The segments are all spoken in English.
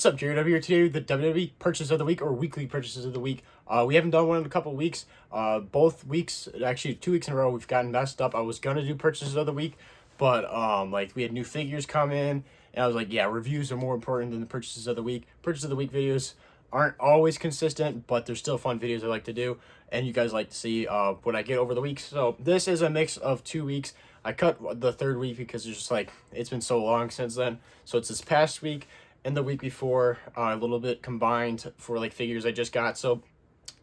What's up, Jared? I'm here today with the WWE Purchase of the Week or Weekly Purchases of the Week. We haven't done one in a couple of weeks. Both weeks, actually 2 weeks in a row, we've gotten messed up. I was gonna do Purchases of the Week, but like we had new figures come in, and I was like, yeah, reviews are more important than the Purchases of the Week. Purchases of the Week videos aren't always consistent, but they're still fun videos I like to do, and you guys like to see what I get over the weeks. So this is a mix of 2 weeks. I cut the third week because it's just like it's been so long since then. So it's this past week and the week before, a little bit combined for like figures I just got. So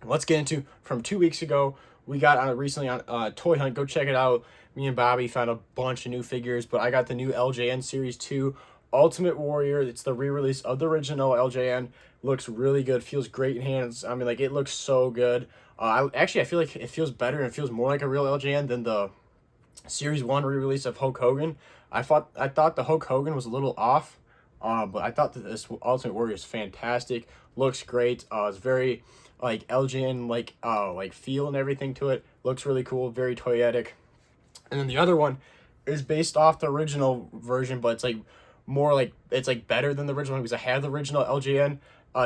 let's get into from 2 weeks ago. We got on recently on Toy Hunt. Go check it out. Me and Bobby found a bunch of new figures, but I got the new LJN Series 2 Ultimate Warrior. It's the re-release of the original LJN. Looks really good. Feels great in hands. I mean, like, it looks so good. I feel like it feels better and it feels more like a real LJN than the Series 1 re-release of Hulk Hogan. I thought the Hulk Hogan was a little off. But I thought that this Ultimate Warrior is fantastic. Looks great. It's very like LJN like feel and everything to it. Looks really cool. Very toyetic. And then the other one is based off the original version, but it's like more like it's like better than the original because I have the original LJN.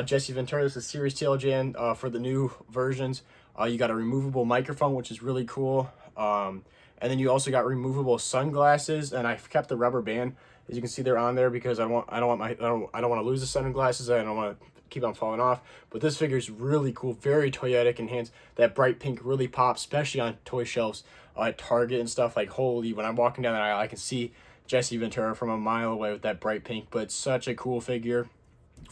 Jesse Ventura. This is Series 2 LJN for the new versions. You got a removable microphone, which is really cool. And then you also got removable sunglasses, and I've kept the rubber band. As you can see, they're on there because I don't want to lose the sunglasses. I don't want to keep on falling off. But this figure is really cool, very toyetic in hands. That bright pink really pops, especially on toy shelves at Target and stuff. Like, holy, when I'm walking down the aisle, I can see Jesse Ventura from a mile away with that bright pink. But it's such a cool figure.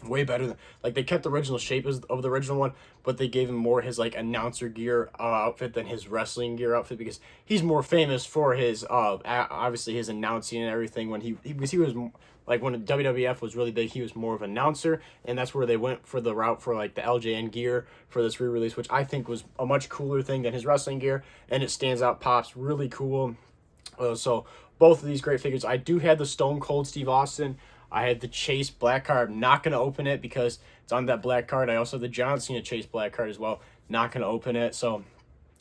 Way better than, like, they kept the original shape of the original one, but they gave him more his like announcer gear outfit than his wrestling gear outfit, because he's more famous for his obviously his announcing and everything. When he was like, when WWF was really big, he was more of an announcer, and that's where they went for the route for like the LJN gear for this re-release, which I think was a much cooler thing than his wrestling gear, and it stands out, pops, really cool. So both of these great figures. I do have the Stone Cold Steve Austin. I had the Chase black card. I'm not going to open it because it's on that black card. I also have the John Cena Chase black card as well. Not going to open it. So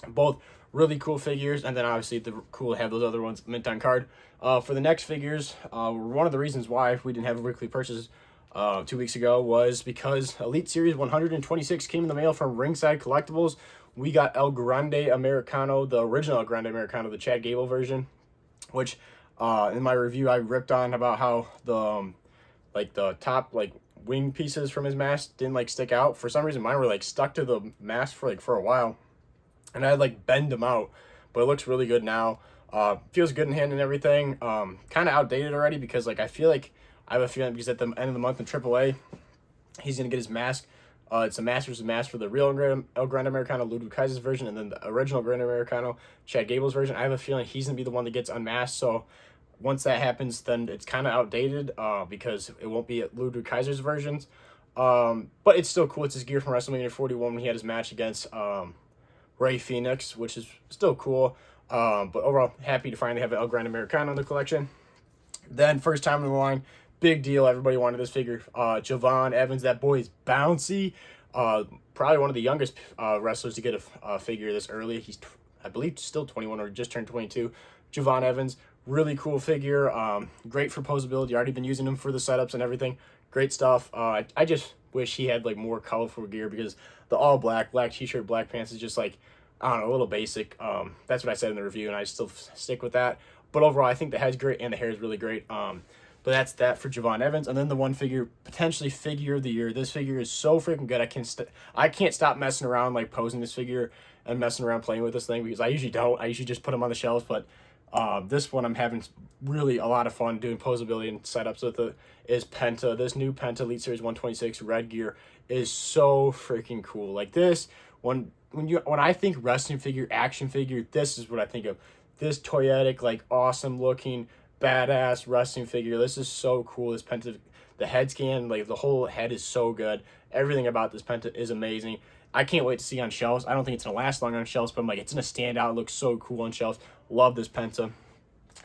both really cool figures. And then obviously the cool to have those other ones mint on card. For the next figures, one of the reasons why we didn't have a weekly purchase 2 weeks ago was because Elite Series 126 came in the mail from Ringside Collectibles. We got El Grande Americano, the original El Grande Americano, the Chad Gable version, which in my review I ripped on about how the like the top like wing pieces from his mask didn't like stick out. For some reason mine were like stuck to the mask for a while, and I had like bend them out, but it looks really good now. Feels good in hand and everything. Kind of outdated already because like I have a feeling because at the end of the month in AAA he's gonna get his mask. It's a Masters mask for the real El Grande Americano, Ludwig Kaiser's version, and then the original Grande Americano, Chad Gable's version. I have a feeling he's going to be the one that gets unmasked. So once that happens, then it's kind of outdated because it won't be at Ludwig Kaiser's versions. But it's still cool. It's his gear from WrestleMania 41 when he had his match against Rey Fenix, which is still cool. But overall, happy to finally have an El Grande Americano in the collection. Then, first time in the line, big deal. Everybody wanted this figure. Javon Evans, that boy is bouncy. Probably one of the youngest wrestlers to get a figure this early. He's, I believe, still 21 or just turned 22. Javon Evans, really cool figure. Great for posability. Already been using him for the setups and everything. Great stuff. I just wish he had like more colorful gear because the all black t-shirt, black pants is just like, I don't know, a little basic. That's what I said in the review, and I still stick with that. But overall, I think the head's great and the hair is really great. But that's that for Javon Evans. And then the one figure, potentially figure of the year. This figure is so freaking good. I can't stop messing around, like posing this figure and messing around playing with this thing, because I usually don't. I usually just put them on the shelf. But this one I'm having really a lot of fun doing posability and setups with it. Is Penta. This new Penta Elite Series 126 red gear is so freaking cool. Like this, when I think wrestling figure, action figure, this is what I think of. This toyetic, like awesome looking, badass wrestling figure. This is so cool. This Penta, the head scan, like the whole head is so good. Everything about this Penta is amazing. I can't wait to see on shelves. I don't think it's gonna last long on shelves, but I'm like, it's gonna stand out. It looks so cool on shelves. Love this Penta.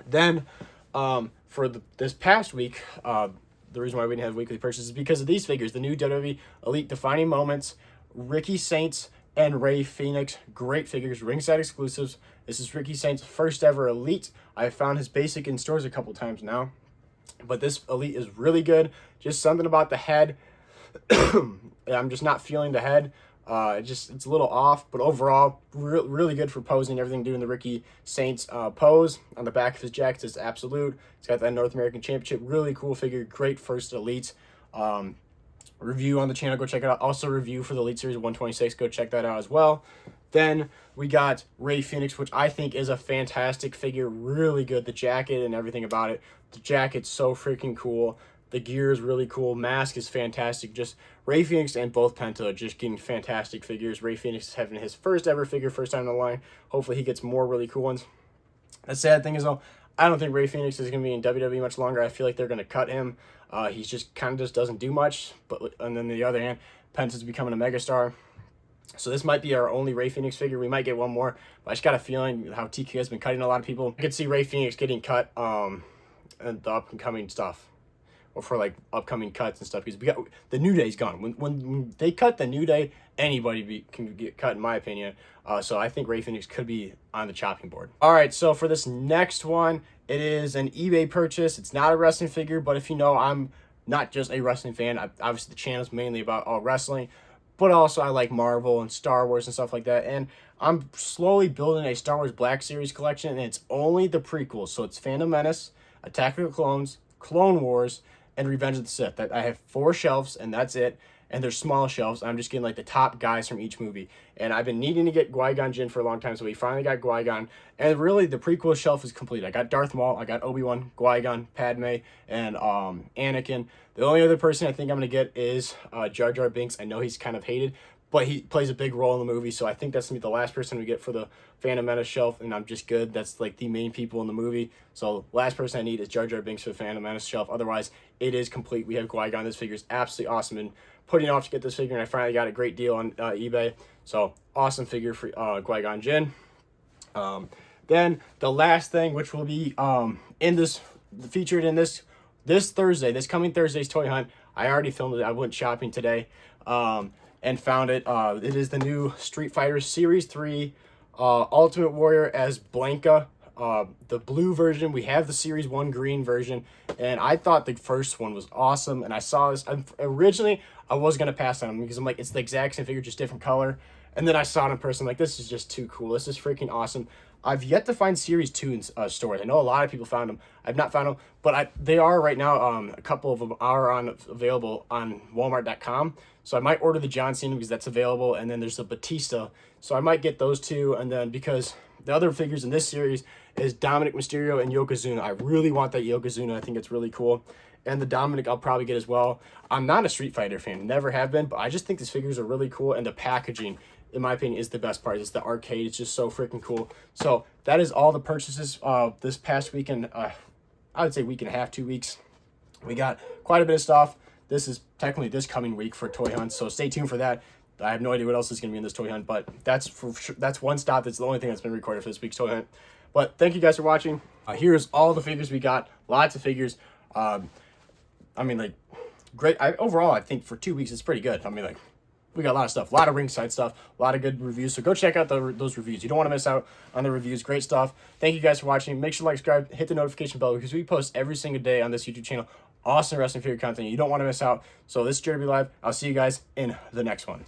Then for this past week, the reason why we didn't have weekly purchases is because of these figures. The new WWE Elite Defining Moments, Ricky Saints and Rey Fenix. Great figures, ringside exclusives. This is Ricky Saints' first ever Elite. I found his basic in stores a couple times now, but this Elite is really good. Just something about the head. I'm just not feeling the head. It's a little off, but overall, really good for posing. Everything doing the Ricky Saints pose on the back of his jacket is absolute. He's got that North American Championship. Really cool figure. Great first Elite. Review on the channel. Go check it out. Also review for the Elite Series 126. Go check that out as well. Then we got Rey Fenix, which I think is a fantastic figure. Really good. The jacket and everything about it. The jacket's so freaking cool. The gear is really cool. Mask is fantastic. Just Rey Fenix and both Penta are just getting fantastic figures. Rey Fenix is having his first ever figure, first time in the line. Hopefully he gets more really cool ones. The sad thing is, though, I don't think Rey Fenix is going to be in WWE much longer. I feel like they're going to cut him. He's just kind of just doesn't do much. And then on the other hand, Penta's becoming a megastar. So this might be our only Rey Fenix figure. We might get one more, but I just got a feeling how TK has been cutting a lot of people. I could see Rey Fenix getting cut and the up-and-coming stuff. Or for like upcoming cuts and stuff, because we got the New Day's gone. When they cut the New Day, anybody can get cut, in my opinion. So I think Rey Fenix could be on the chopping board. All right, so for this next one, it is an eBay purchase. It's not a wrestling figure, but if you know, I'm not just a wrestling fan. Obviously, the channel's mainly about all wrestling, but also I like Marvel and Star Wars and stuff like that. And I'm slowly building a Star Wars Black Series collection, and it's only the prequels. So it's Phantom Menace, Attack of the Clones, Clone Wars, and Revenge of the Sith. I have 4 shelves, and that's it. And they're small shelves. I'm just getting like the top guys from each movie. And I've been needing to get Qui-Gon Jinn for a long time, so we finally got Qui-Gon. And really, the prequel shelf is complete. I got Darth Maul, I got Obi-Wan, Qui-Gon, Padme, and Anakin. The only other person I think I'm going to get is Jar Jar Binks. I know he's kind of hated, but he plays a big role in the movie, so I think that's going to be the last person we get for the Phantom Menace shelf, and I'm just good. That's like the main people in the movie. So last person I need is Jar Jar Binks for the Phantom Menace shelf. Otherwise, it is complete. We have Qui-Gon. This figure is absolutely awesome, and putting off to get this figure, and I finally got a great deal on eBay. So awesome figure for Qui-Gon Jinn. Then the last thing, which will be featured in this Thursday, this coming Thursday's toy hunt. I already filmed it. I went shopping today. And found it. It is the new Street Fighter Series 3 Ultimate Warrior as Blanka. The blue version. We have the Series 1 green version. And I thought the first one was awesome. And I saw this. Originally, I was going to pass on them because I'm like, it's the exact same figure, just different color. And then I saw it in person. I'm like, this is just too cool. This is freaking awesome. I've yet to find Series 2 in stores. I know a lot of people found them. I've not found them, but they are right now. A couple of them are available on Walmart.com. So I might order the John Cena because that's available, and then there's the Batista. So I might get those two, and then because the other figures in this series is Dominic Mysterio and Yokozuna. I really want that Yokozuna. I think it's really cool. And the Dominic I'll probably get as well. I'm not a Street Fighter fan, never have been, but I just think these figures are really cool, and the packaging, in my opinion, is the best part. It's the arcade. It's just so freaking cool. So that is all the purchases this past weekend. I would say week and a half, 2 weeks. We got quite a bit of stuff. This is technically this coming week for Toy Hunt, so stay tuned for that. I have no idea what else is going to be in this Toy Hunt, but that's one stop. That's the only thing that's been recorded for this week's Toy Hunt. But thank you guys for watching. Here's all the figures we got. Lots of figures. I mean, like, great. Overall, I think for 2 weeks, it's pretty good. I mean, like, we got a lot of stuff, a lot of ringside stuff, a lot of good reviews. So go check out those reviews. You don't want to miss out on the reviews. Great stuff. Thank you guys for watching. Make sure to like, subscribe, hit the notification bell because we post every single day on this YouTube channel. Awesome wrestling figure content. You don't want to miss out. So this is Jeremy Live. I'll see you guys in the next one.